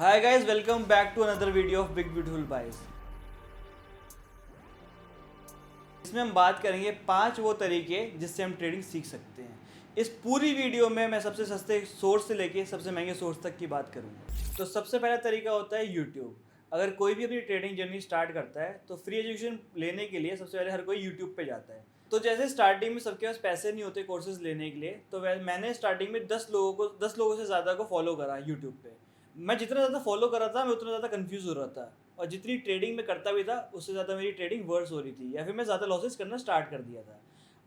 Hi guys, welcome back to another video of Big Beautiful Buys। इसमें हम बात करेंगे 5 वो तरीके जिससे हम ट्रेडिंग सीख सकते हैं। इस पूरी वीडियो में मैं सबसे सस्ते सोर्स से लेके सबसे महंगे सोर्स तक की बात करूंगा। तो सबसे पहला तरीका होता है यूट्यूब। अगर कोई भी अपनी ट्रेडिंग जर्नी स्टार्ट करता है तो फ्री एजुकेशन लेने के लिए सबसे पहले हर कोई यूट्यूब पे जाता है। तो जैसे स्टार्टिंग में सबके पास पैसे नहीं होते कोर्सेज लेने के लिए, तो मैंने स्टार्टिंग में 10 लोगों से ज़्यादा को फॉलो करा यूट्यूब पे। मैं जितना ज़्यादा फॉलो कर रहा था मैं उतना ज़्यादा कंफ्यूज हो रहा था, और जितनी ट्रेडिंग में करता भी था उससे ज़्यादा मेरी ट्रेडिंग वर्स हो रही थी, या फिर मैं ज़्यादा लॉसेस करना स्टार्ट कर दिया था।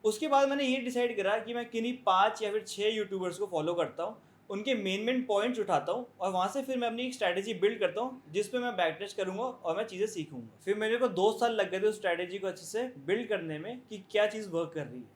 उसके बाद मैंने ये डिसाइड करा कि मैं किन्हीं 5 या फिर 6 यूट्यूबर्स को फॉलो करता हूँ, उनके मेन पॉइंट्स उठाता हूँ और वहाँ से फिर मैं अपनी एक स्ट्रैटेजी बिल्ड करता हूँ जिस पे मैं बैक टेस्ट करूँगा और मैं चीज़ें सीखूंगा। फिर मेरे को 2 साल लग गए थे उस स्ट्रैटेजी को अच्छे से बिल्ड करने में कि क्या चीज़ वर्क कर रही है।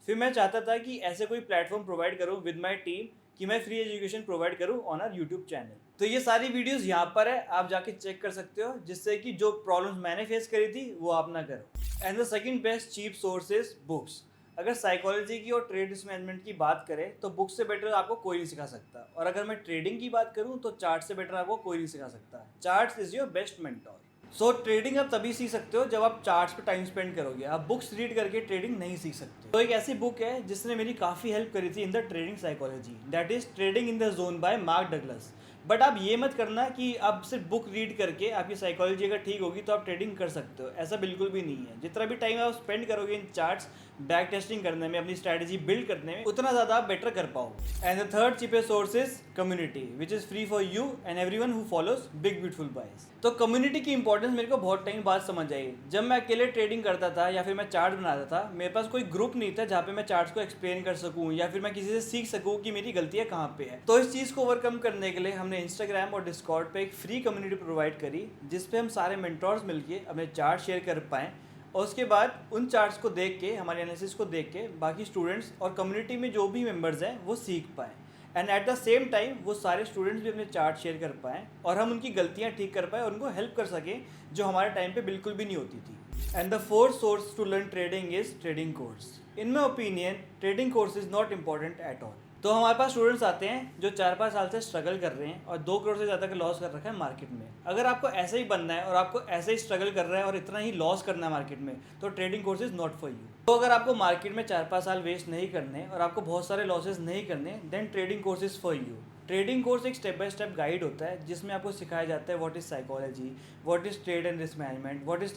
फिर मैं चाहता था कि ऐसे कोई प्लेटफॉर्म प्रोवाइड करूँ विद माई टीम कि मैं फ्री एजुकेशन प्रोवाइड करूँ ऑन आवर यूट्यूब चैनल। तो ये सारी वीडियोस यहाँ पर है, आप जाके चेक कर सकते हो, जिससे कि जो प्रॉब्लम्स मैंने फेस करी थी वो आप ना करो। And the second best cheap source is books. अगर साइकोलॉजी की और ट्रेड रिस्क मैनेजमेंट की बात करें तो बुक से बेटर आपको कोई नहीं सिखा सकता, और अगर मैं ट्रेडिंग की बात करूँ तो चार्ट से बेटर आपको कोई नहीं सिखा सकता। Charts is your best mentor. So trading आप तभी सीख सकते हो जब आप चार्ट्स पे टाइम स्पेंड करोगे। आप बुक्स रीड करके ट्रेडिंग नहीं सीख सकते। तो एक ऐसी बुक है जिसने मेरी काफ़ी हेल्प करी थी in the trading psychology, that is trading in the zone bye mark Douglas. But आप ये मत करना कि आप सिर्फ बुक रीड करके आपकी साइकोलॉजी अगर ठीक होगी तो आप ट्रेडिंग कर सकते हो, ऐसा बिल्कुल भी नहीं है। जितना भी टाइम आप स्पेंड करोगे इन चार्ट्स बैक टेस्टिंग करने में, अपनी स्ट्रैटेजी बिल्ड करने में, उतना ज़्यादा आप बेटर कर पाओगे। And the third cheapest source is community which is free for you and everyone who follows big beautiful buys. तो कम्युनिटी की इंपॉर्टेंस मेरे को बहुत टाइम बाद समझ आई। जब मैं अकेले ट्रेडिंग करता था या फिर मैं चार्ट बनाता था, मेरे पास कोई ग्रुप नहीं था जहाँ पे मैं चार्ट्स को एक्सप्लेन कर सकूँ या फिर मैं किसी से सीख सकूँ कि मेरी गलतियाँ कहाँ पे है। तो इस चीज़ को ओवरकम करने के लिए हमने इंस्टाग्राम और डिस्कॉर्ड पे एक फ्री कम्युनिटी प्रोवाइड करी, जिसपे हम सारे मेंटोर्स मिलके अपने चार्ट शेयर कर पाएँ, और उसके बाद उन चार्ट्स को देख के, हमारे एनालिसिस को देख के बाकी स्टूडेंट्स और कम्युनिटी में जो भी मेंबर्स हैं वो सीख पाएँ। And at the same time वो सारे स्टूडेंट्स भी अपने चार्ट शेयर कर पाएँ और हम उनकी गलतियाँ ठीक कर पाएँ और उनको हेल्प कर सकें जो हमारे टाइम पे बिल्कुल भी नहीं होती थी। And the fourth source to learn trading is trading course. In my opinion trading course is not important at all. तो हमारे पास स्टूडेंट्स आते हैं जो 4-5 साल से स्ट्रगल कर रहे हैं और 2 करोड़ से ज़्यादा का लॉस कर रखा है मार्केट में। अगर आपको ऐसे ही बनना है और आपको ऐसे ही स्ट्रगल कर रहा है और इतना ही लॉस करना है मार्केट में, तो trading course is not for you. तो अगर आपको मार्केट में 4-5 साल वेस्ट नहीं करने और आपको बहुत सारे लॉसेस नहीं करने, then trading course is for you. Trading course एक स्टेप बाय स्टेप गाइड होता है जिसमें आपको सिखाया जाता है what is psychology, what is trade and risk management, what is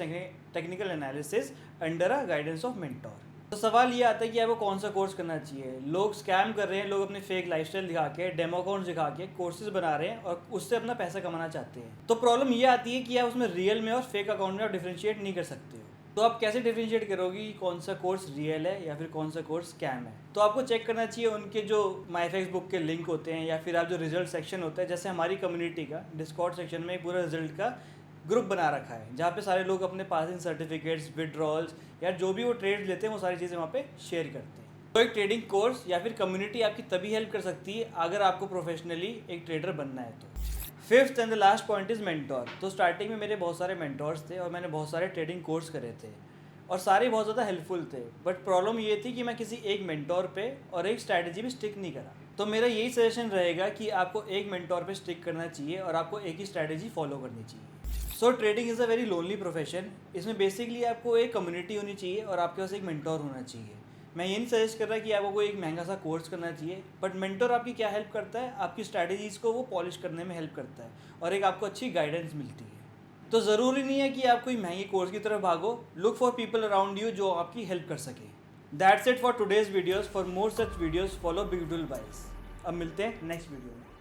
technical analysis under a guidance of mentor. तो सवाल ये आता है कि आपको कौन सा कोर्स करना चाहिए। लोग स्कैम कर रहे हैं, लोग अपने फेक लाइफस्टाइल दिखा के, डेमो अकाउंट्स दिखा के कोर्सेज बना रहे हैं और उससे अपना पैसा कमाना चाहते हैं। तो प्रॉब्लम ये आती है कि आप उसमें रियल में और फेक अकाउंट में आप डिफ्रेंशिएट नहीं कर सकते हो। तो आप कैसे डिफ्रेंशिएट करोगे कि कौन सा कोर्स रियल है या फिर कौन सा कोर्स स्कैम है? तो आपको चेक करना चाहिए उनके जो माईफेक्स बुक के लिंक होते हैं, या फिर आप जो रिजल्ट सेक्शन होता है, जैसे हमारी कम्युनिटी का डिस्कॉर्ड सेक्शन में पूरा रिजल्ट का ग्रुप बना रखा है जहाँ पे सारे लोग अपने पासिंग सर्टिफिकेट्स, विड्रॉल्स या जो भी वो ट्रेड लेते हैं वो सारी चीज़ें वहाँ पे शेयर करते हैं। तो एक ट्रेडिंग कोर्स या फिर कम्युनिटी आपकी तभी हेल्प कर सकती है अगर आपको प्रोफेशनली एक ट्रेडर बनना है। तो fifth and the last point is mentor. तो स्टार्टिंग में मेरे बहुत सारे मेंटोर्स थे और मैंने बहुत सारे ट्रेडिंग कोर्स करे थे और सारे बहुत ज़्यादा हेल्पफुल थे, बट प्रॉब्लम ये थी कि मैं किसी एक मेंटोर पे और एक स्ट्रैटेजी पे स्टिक नहीं करा। तो मेरा यही सजेशन रहेगा कि आपको एक मेंटोर पे स्टिक करना चाहिए और आपको एक ही स्ट्रैटेजी फॉलो करनी चाहिए। सो trading is a very lonely profession. इसमें बेसिकली आपको एक कम्युनिटी होनी चाहिए और आपके पास एक मेंटोर होना चाहिए। मैं ये नहीं सजेस्ट कर रहा कि आपको कोई एक महंगा सा कोर्स करना चाहिए, बट मेंटोर आपकी क्या हेल्प करता है, आपकी स्ट्रैटेजीज़ को वो पॉलिश करने में हेल्प करता है और एक आपको अच्छी गाइडेंस मिलती है। तो ज़रूरी नहीं है कि आप कोई महंगे कोर्स की तरफ भागो। Look for people around you जो आपकी हेल्प कर सके। That's it for today's videos. For more such videos follow big beautiful buys. अब मिलते हैं नेक्स्ट वीडियो में।